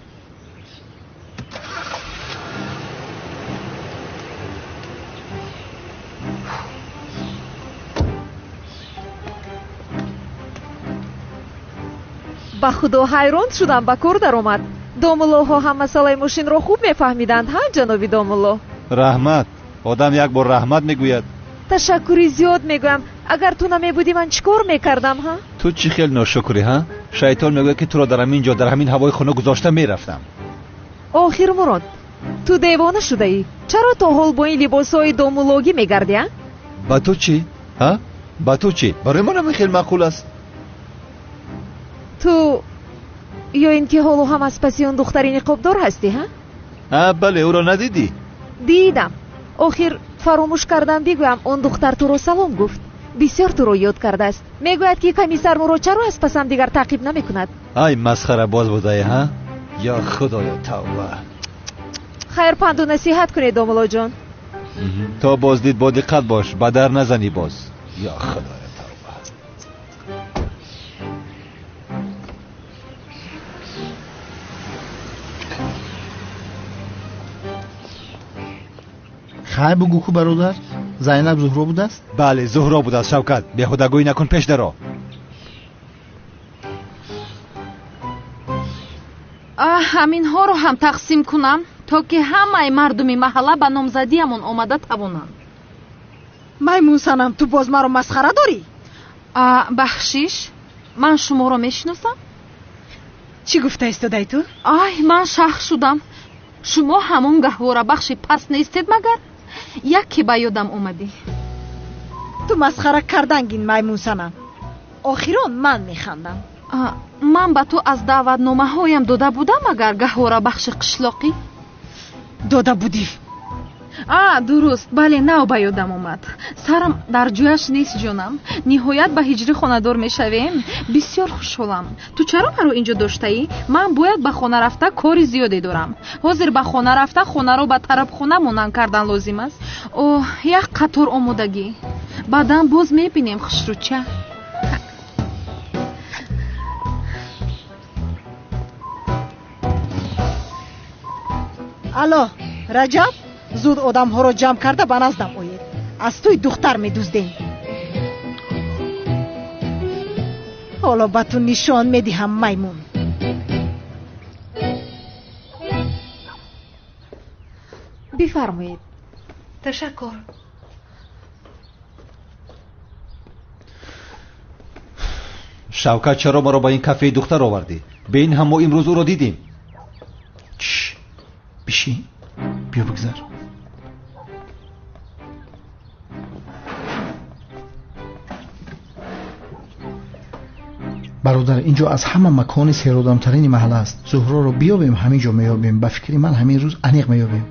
ба худо ҳайрон шудам ба кор даромад. домуллоҳо ҳам масъалаи мошинро хуб мефаҳмиданд, ҳа ҷаноби домулло? раҳмат. одам як бор раҳмат мегӯяд. ташаккури зиёд мегӯям. агар ту намебудӣ ман чӣ кор мекардам, ҳа? ту чӣ хел ношукрӣ, ҳа? шайтон мегӯяд ки туро дар ҳамин ҷо, дар ҳамин ҳавои хона гузошта мерафтам. охир мурод, ту девона шудаӣ? чаро то ҳол бо ин либосҳои домуллогӣ мегарди, а? ба ту чӣ, ҳа? ба ту чӣ? барои ман ҳамин хел маъқул аст. ту ё ин ки ҳоло ҳам аз паси он духтари ниқобдор ҳастӣ, ҳа? бале, ӯро надидӣ? дидам. охир фаромӯш кардам бигӯям, он духтар туро салом гуфт. бисёр туро ёд кардааст. мегӯяд ки комиссармуро чаро аз пасам дигар таъқиб намекунад. ай масхара боз будаи, ҳа? ё худоё, тавба. хайр, панду насиҳат кунед домуллоҷон. то боздид бо диққат бош, ба дар назанӣ боз. ё худоё, тавба. хай бугӯ ку бародар, зайнаб зуҳро будааст? бале, зуҳро будааст. шавкат, беҳудагӯӣ накун, пеш даро. ҳаминҳоро ҳам тақсим кунам, то ки ҳамаи мардуми маҳалла ба номзадиамон омада тавонанд. маймун санам, ту боз маро масхара дорӣ? бахшиш, ман шуморо мешиносам. чӣ гуфта истодаи ту? ай, ман шаҳр шудам. шумо ҳамон гаҳворабахши паст нестед магар? яке ба ёдам омадӣ. ту масхара кардангин маймун санам. охирон ман механдам. ман ба ту аз даъватномаҳоям дода будам агар гаҳворабахши қишлоқӣ? дода будӣ? дуруст, бале, нав ба ёдам омад. сарам дар ҷояш нест ҷонам. ниҳоят ба ҳиҷрӣ хонадор мешавем. бисёр хушҳолам. ту чаро маро инҷо доштаӣ? ман бояд ба хона рафта кори зиёде дорам. ҳозир ба хона рафта хонаро ба тарабхона монанд кардан лозим аст. оҳ, як қатор омодагӣ. баъдан боз мебинем хушрӯча. алло, раҷаб, зуд одамҳоро ҷамъ карда ба наздам оед. аз туи духтар медуздем. ҳоло ба ту нишон медиҳам маймун. бифармоед. ташаккур. шавкат, чаро маро ба ин кафеи духтар овардӣ? беин ҳам мо имрӯз ӯро дидем. бишин, биё бигзар. бародар, инҷо аз ҳама макони серодамтарини маҳалла аст. зуҳроро биёбем, ҳамин ҷо меёбем. ба фикри ман ҳамин рӯз аниқ меёбем.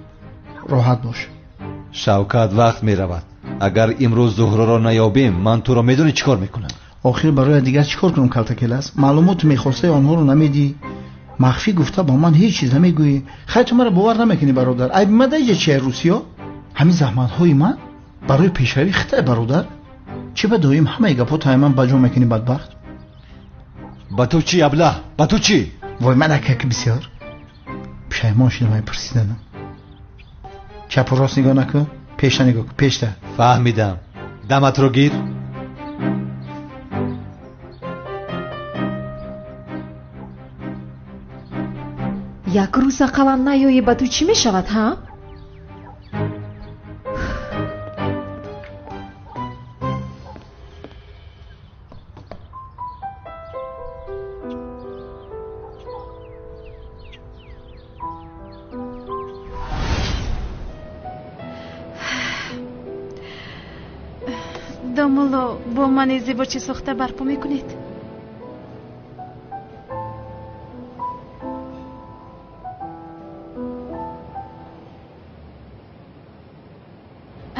роҳат бош. шавкат, вақт меравад. агар имрӯз зуҳроро наёбем, ман туро медонӣ чӣ кор мекунам? охир барои дигар чӣ кор кунам, калтакелас? маълумоту мехостаи онҳоро намедӣ, махфӣ гуфта ба ман ҳеҷ чиз намегӯӣ. хай ту маро бовар намекунӣ бародар. айби мада иҷа чия русиё? ҳамин заҳматҳои ман барои пешравӣ хитай бародар? чӣ ба доим ҳамаи гапотаи ман ба ҷо мекунӣ бадбахт? ба ту чӣ аблаҳ? ба ту чӣ? вой, ман акак бисёр пушаймон шудам ай пурсиданам. чапу рост нигоҳ накун, пешта нигоҳ кун, пешта. фаҳмидам. даматро гир. як рӯза қалам наёӣ, ба ту чӣ мешавад, ҳа? домулло, бо мани зебо чӣ сохта барпо мекунед?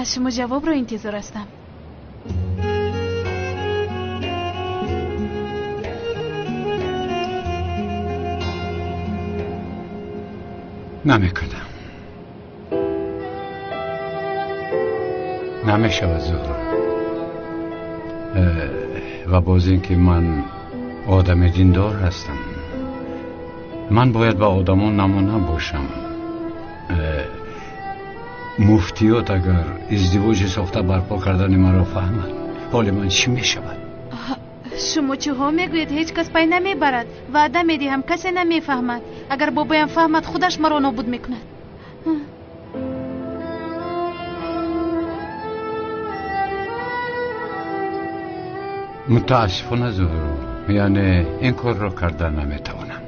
аз шумо ҷавобро интизор ҳастам. намекунам. намешавад зуҳро. ва боз ин ки ман одами диндор ҳастам, ман бояд ба одамон намуна бошам. муфтиёт агар издивоҷи сохта барпо кардани маро фаҳмад, ҳоли ман чӣ мешавад? شما چه ها میگویید؟ هیچ کس پی نمیبرد. وعده میدهم کسی نمیفهمد. اگر بابایم فهمد خودش مرا نابود میکند. متاسفانه زهرو، یعنی این کار را کردن نمیتوانم.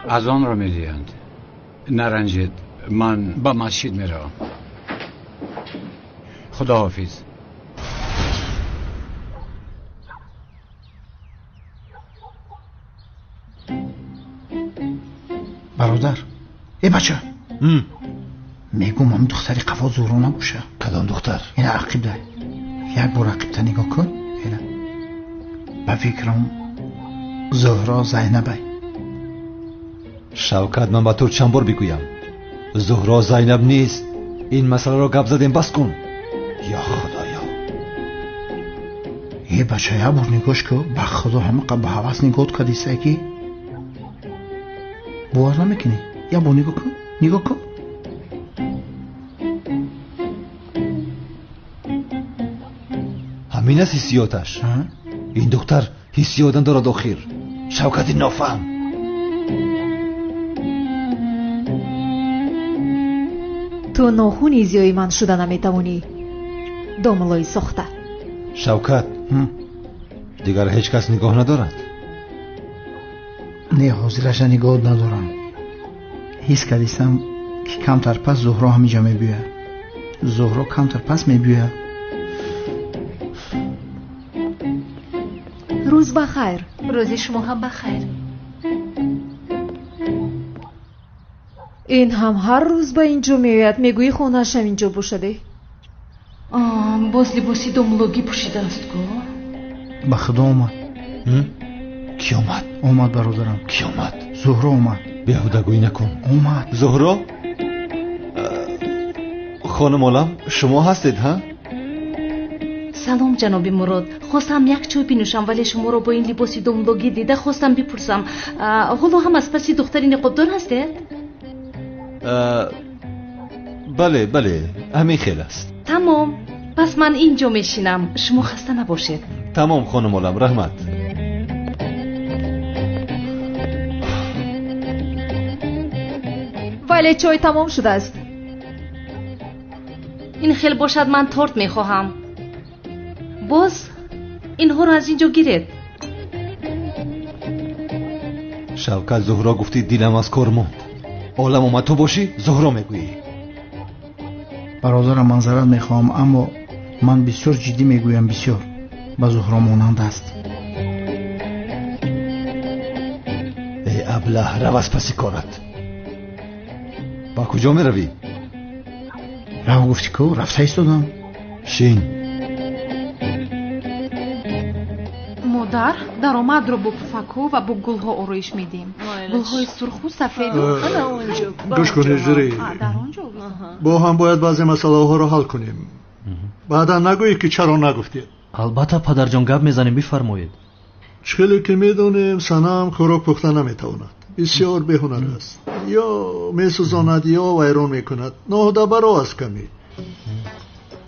از آن را میدهند. نرنجید، من با مسجد میروم. خدا حافظ. برادر، ای بچه میگم هم دختری قفا زهرا نباشه. کدام دختر؟ این عقیب ده. یک بار عقیب‌تر نگاه کن. اینا به فکرم زهرا زینبه. شوکت، من با تو چند بار بگویم زهرا زینب نیست. این مسئله را گپ زدیم بس کن. یا خدایا، یه بچه یا بار نگاش که به خدا همه به حواس نگاه کردیسته که باور نمیکنی. یا بار نگاه کن، نگاه کن. همین است حسیاتش. این دختر حسیاتن دارد آخر. شوکت نافهم. تو ناخونی زیای من شده نمیتوانی. داملای ساخته. شوکت، دیگر هیچ کس نگاه ندارد؟ نه، حاضرش نگاه ندارم. حس کردیستم که کمتر پس زهرا همینجا میبیه. زهرا کمتر پس میبیه. روز بخیر. روز شما هم بخیر. این هم هر روز با اینجا میاید. میگویی خونه‌اش هم اینجا بوشده. باز لباسی دوملوگی پوشیده است گو. به خدا اومد. کی اومد؟ اومد برادرم. کی اومد؟ زهرا اومد. بیهودگویی نکن. اومد. زهرا؟ خانم عالم شما هستید ها؟ سلام جناب مراد. خواستم یک چای بنوشم ولی شما رو با این لباسی دوملوگی دیده خواستم بپرسم حالا هم از پسی دختری نقابدار هستید؟ بله بله، همین خیلی است. تمام، پس من اینجا میشینم. شما خسته نباشید. تمام خانم عالم، رحمت. ولی چای تمام شده است. این خیلی باشد من تورت میخواهم. باز اینها رو از اینجا گیرید. شوکت، زهرا گفتی دلم از کار موند. عالم اومد تو باشی زهرا میگویی. برادرم منظرت میخوام، اما من بسیار جدی میگویم. بسیار با زهرا مانند است. ای ابله، رو از پسی کارت. با کجا میروی؟ رو گفتی که رفته ایستادم. شین. مادر درآمد رو با پفکو و با گلها آرایش میدیم. گلهای سرخ و سفید. گوش کنید جوری. با هم باید بعضی مسئله ها رو حل کنیم. بعدا نگویی که چرا نگفتید. البته پدرجان گپ میزنیم، بفرمایید. چلی که میدونیم سنم خوراک پخته نمیتواند. بسیار بهنر است. یا میسوزاند یا ویران میکند. ناهده برا از کمی.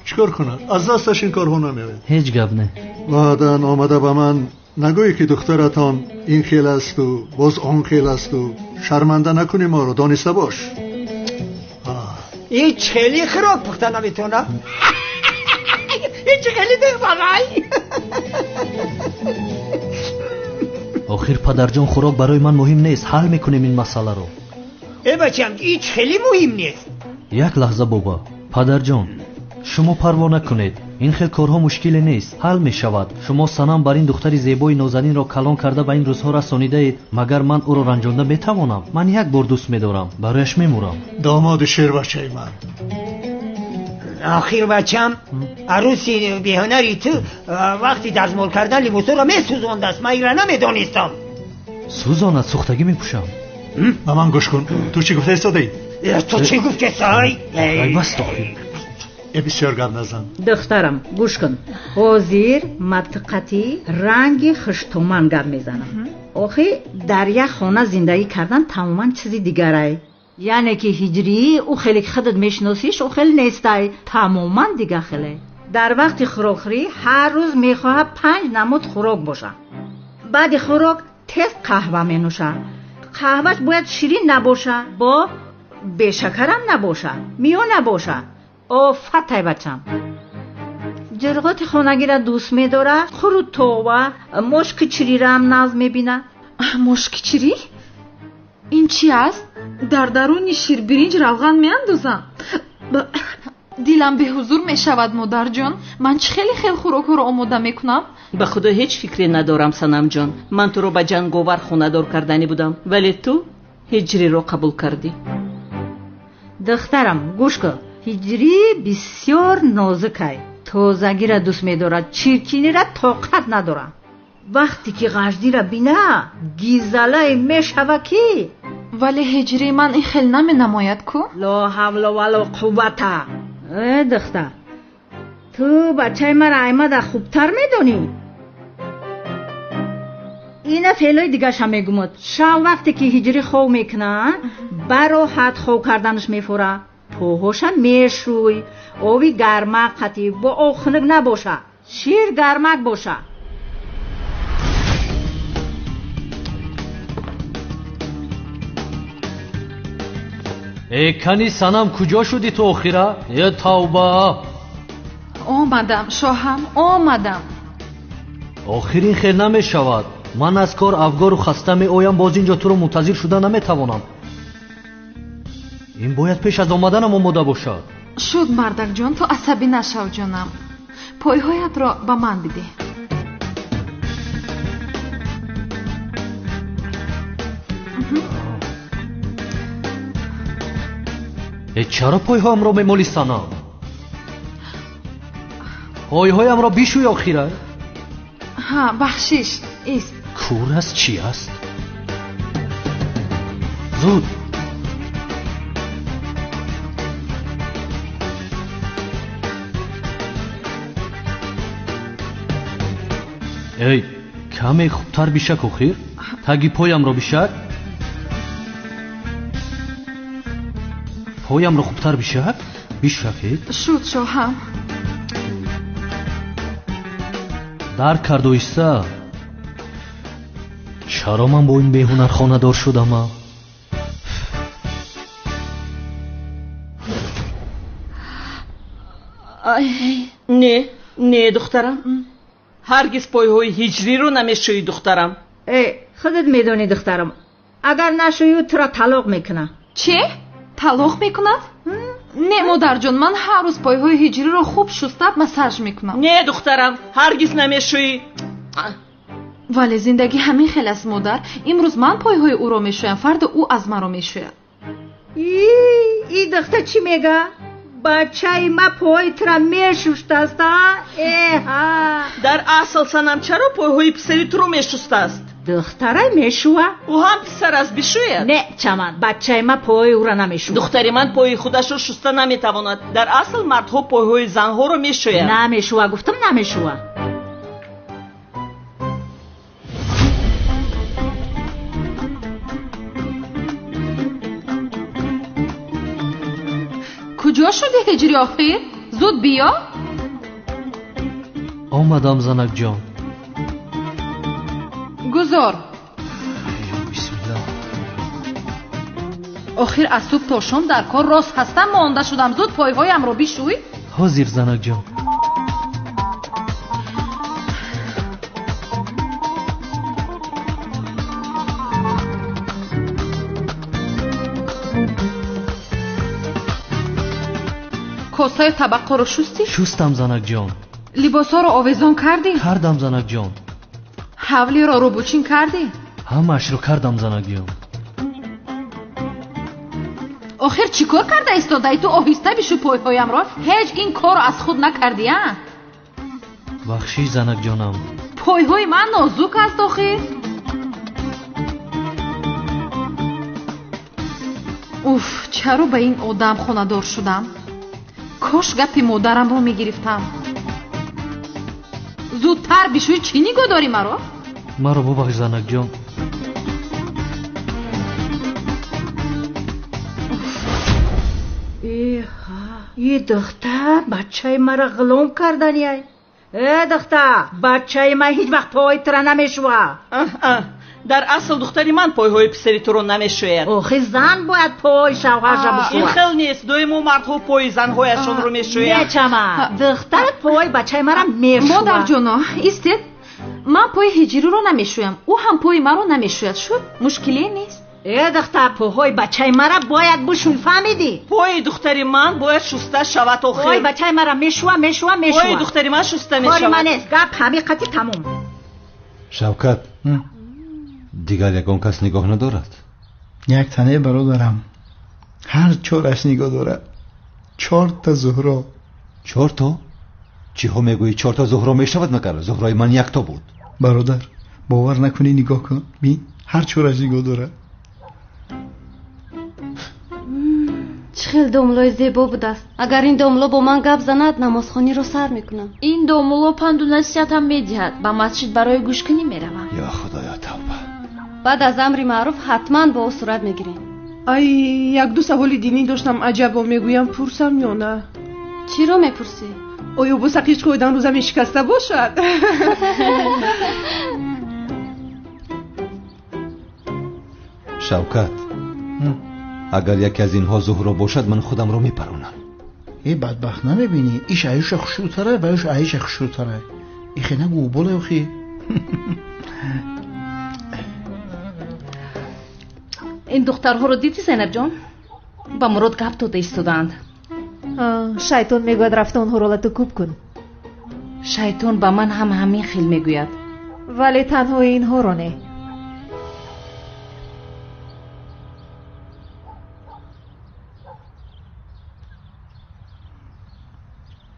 چیکار کند؟ از دستش این کارها نمیاد. هیچ گپ نه. بعدا آمده به من نگویی که دخترتان این خیل است و باز آن خیل است و شرمنده نکنی ما رو. دانسته باش. هیچ خیلی خوراک پخته نمیتونه. هیچ خیلی دلبرای. آخر پدرجان خوراک برای من مهم نیست. حل میکنیم این مسئله رو. ای بچم هیچ خیلی مهم نیست. یک لحظه بابا. پدرجان شما پروا نکنید. این خیلی کارها مشکلی نیست. حل می شود. شما سنم بر این دختر زیبای نازنین را کلان کرده به این روزها رسانیده اید. مگر من او را رنجانده میتوانم؟ من یک بار دوست میدارم. برایش میمورم. داماد شیر بچه من. آخر بچم عروسی بیهنری تو وقتی دستمال کردن لباسو را میسوزاند است. من ایره نمیدانستم. سوزاند؟ سوختگی میپوشم. به من گوش کن. تو چی گفته ایستاده ای؟ تو چی گفته سای؟ ای بس آخر. بسیار گپ نزن. دخترم گوش کن. حاضر مدقتی رنگ خشتومن گپ میزنم. آخه در یک خانه زندگی کردن تماما چیزی دیگره. یعنی که هجری او خیلی خودت میشناسیش او خیلی نیسته. تماما دیگه خیلی. در وقت خوراکخوری هر روز میخواهد 5 نمود خوراک باشه. بعد خوراک تست قهوه می نوشه. قهوهش باید شیرین نباشه، با بشکرم نباشه، میو نباشه. آفتای بچم. جرغات خانگی را دوست میداره. خورو توبه مشک چری را هم ناز میبینه. مشک چری؟ این چی است؟ در درون شیر برنج روغن میاندازم. دلم به حضور میشود مادر جان. من چه خیلی خوراک‌ها رو آماده میکنم. به خدا هیچ فکری ندارم سنم جان. من تو رو به جنگاور خونه‌دار کردنی بودم، ولی تو هجری رو قبول کردی. دخترم گوش کن. هجری بسیار نازکه. تازگی را دوست می‌دارد، چیرکینی را طاقت ندارم. وقتی که غجدی را بینه گیزله میشوه کی. ولی هجری من این خیلی نمی نماید کو. لا حول ولا قوت. دختر تو بچه مرا ایمده خوبتر میدونی. اینه فعلای دیگه شم میگمد. شب وقتی که هجری خواب میکنه براحت خواب کردنش میفوره. پوهاشم میشوی. آبی گرمک قطعی با آخنک نباشه. شیر گرمک باشه. ای کنی سنم کجا شدی تو آخیره؟ یه توبه. آمدم شاهم، آمدم. آخرین خیلی نمی شود. من از کار افگار و خسته می آیم، باز اینجا تو رو منتظر شده نمی توانم. این باید پیش از آمدنم آماده باشد. شد مردک جان، تو عصبی نشو جانم. پایهایت را به من بده. چرا پایهایم را میمالی سنم؟ پایهایم را بیشوی آخیره. ها بخشش است. کور است چی است؟ زود. ای کمی خوبتر بیشک آخیر. تگی پایم را بیشک. پایم را خوبتر بیشک. بیشکید شد شوهم. درک کرد و ایسته. چرا من با این بیهنر خانه دار شدم؟ نه دخترم. هرگز پایهای هجری رو نمیشوی دخترم. خودت میدونی دخترم. اگر نشوی تو را طلاق میکنه. چه؟ طلاق میکند؟ نه مادر جان، من هر روز پایهای هجری رو خوب شسته مساج میکنم. نه دخترم، هرگز نمیشوی. ولی زندگی همین خیلی است مادر. امروز من پایهای او رو میشویم، فردا او از من رو میشوید. این دختر چی میگه؟ بچه ما پای ترا میشوشته است. در اصل سنم چرا پایهای پسری تو رو میشوسته است؟ دختره میشوه؟ او هم پسر است بشوید. نه چمن، بچه ما پای او را نمیشوه. دختری من پای خودش رو شسته نمیتواند. در اصل مردها پایهای زنها رو میشوید. نمیشوه، گفتم نمیشوه. کجا شدی هجری آخیر؟ زود بیا. آمدم زنک جان. گذار. بسم الله. آخر از صبح تا شام در کار راست هستم، مانده شدم. زود پایهایم رو بیشوی. حاضر زنک جان. کاسه طبقه رو شستی؟ شستم زنک جان. لباسا رو آویزان کردی؟ کردم زنک جان. حولی را روبوچین کردی؟ همش رو کردم زنک جان. آخر چی کار کرده ایستاده ای تو؟ آهسته بشو پایهایم را. هیچ این کار رو از خود نکردی ها؟ بخشی زنک جانم. پایهای من نازک است آخر. اوف، چرا به این آدم خانه دار شدم؟ کاش گپی مادرم رو میگرفتم. زودتر بشوی. چی نگاه داری مرا؟ مرا ببخش زنک جان. ای دختر بچه مرا غلام کردنی ای دختر بچه من هیچ وقت پای ترا نمیشوه. در اصل دختری من پایهای پسری تو رو نمیشوید. آخه زن باید پای شوهرش بشوید. این خیلی نیست. دویمو مردها پای زنهایشون رو میشوید. نچما دختر پای بچه مرا میشوه. مادر جانا ایستید. من پای هجری رو نمیشویم، او هم پای من رو نمیشوید. شد مشکلی نیست. دختر پای بچه مرا باید بشوی، فهمیدی؟ پای دختری من باید شسته شود. آخه پای بچه مرا میشوه. پای دختری من شسته میشود. کاری من نیست. گپ حقیقتی تموم. شوکت دیگر یکان کس نگاه ندارد؟ یک تنه برادرم هر چارش نگاه دارد. 4 تا زهرا. 4 تا؟ چی ها میگویی 4 تا زهرا میشود مگر؟ زهرای من 1 تا بود. برادر باور نکنی نگاه کن، ببین هر چارش نگاه دارد. چه خیلی داملای زیبا بود است. اگر این داملا با من گپ زند نمازخوانی رو سر میکنم. این داملا پند و نصیحت هم میدهد. با مسجد برای گوش کنی میروم. یا خدایا توبه. بعد از امر معروف حتما با او صورت میگیریم. ای یک دو سوال دینی داشتم، عجبا میگویم پرسم یا نه؟ چی رو میپرسی؟ آیا بو سقیچ کویدن روزم شکسته باشد؟ شوکت اگر یکی از اینها زهرا باشد من خودم رو میپرونم. ای بدبخت نمیبینی ایش عیش خشوتره و ایش عیش خشوتره. ای خیلی نگو بوله اخی. این دخترها رو دیدی زینب جان؟ با مراد گپ داده ایستادند. شیطان میگوید رفته اون حرالتو کوب کن. شیطان با من هم همین خیل میگوید. ولی تنها اینها رو نه.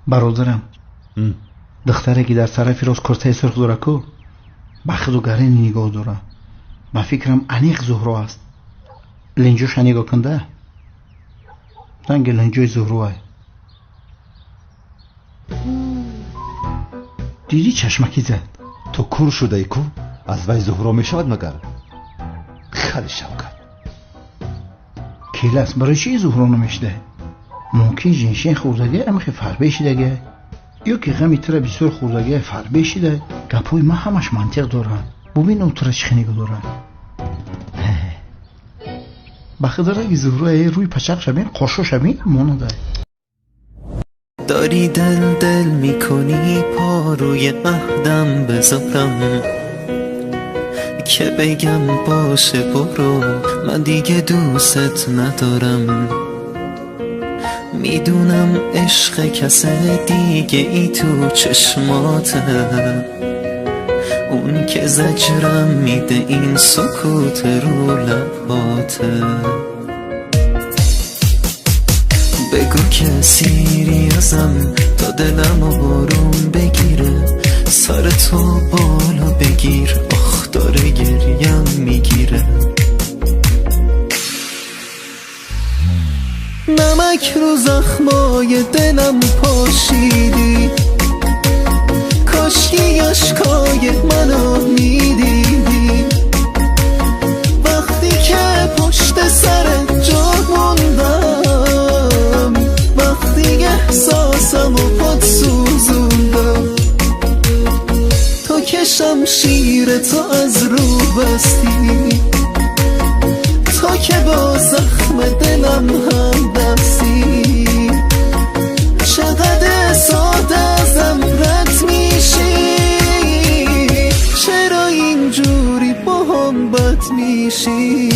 برادرم دختره که در طرفی راست کرته سرخ داره کو بخد و گرین نگاه داره. با فکرم انیق زهرا است. لنجوش نگاه کنده دنگ لنجوی زهرا دیدی چشمکی زد. تو کور شده ای کو از وی زهرا می شود مگر؟ خیلی شوکت کیلاس برای چی زهرا نمیشده؟ ممکن جنشین خوردگی امخی فربه شدگه یا که غمی تره بسیار خوردگی فربه شده. گپوی ما همش منطق دارن. ببین اون تره چخی نگاه دارن. بخدر اگه زهرا روی پچق شبین قاشو شبین مانده داری دل میکنی پا روی عهدم بذارم که بگم باشه برو من دیگه دوست ندارم. میدونم عشق کس دیگه ای تو چشماته، اون که زجرم میده این سکوت رو لباته. بگو که سیریازم تا دلم آروم بگیره، سر تو بالا بگیر آخ داره گریم میگیره. نمک رو زخمای دلم پاشیدی، کاشکی اشکای منو میدیدی. وقتی که پشت سرت جا موندم، وقتی احساسم و پاد سوزوندم، تو که شمشیر تو از رو بستی، تو که با زخم دلم هم دستی. چقدر ساده ازم رد میشی، چرا اینجوری با هم بد میشی؟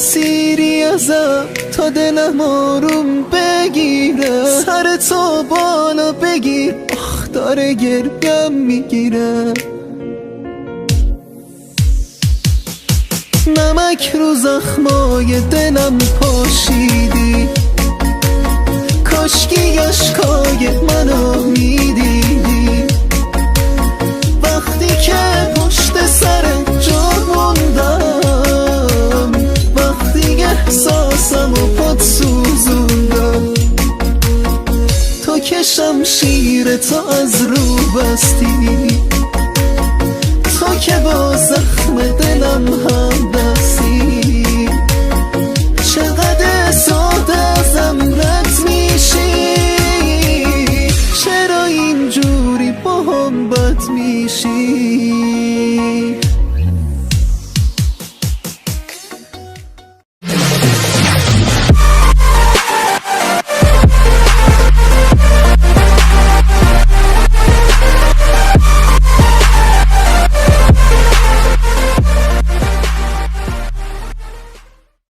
اسیری ازم تا دلم آروم بگیره سر تو بالا بگیر آخ داره گریم میگیره نمک رو زخمای دلم پاشیدی کاشکی اشکای منو میدیدی وقتی که پشت سر جا موندم وقتی احساسم و پات سوزوندم تو که شمشیر تو از رو بستی تو که با زخم دلم هم دستی چقدر ساده ازم رد میشی چرا اینجوری با هم بد میشی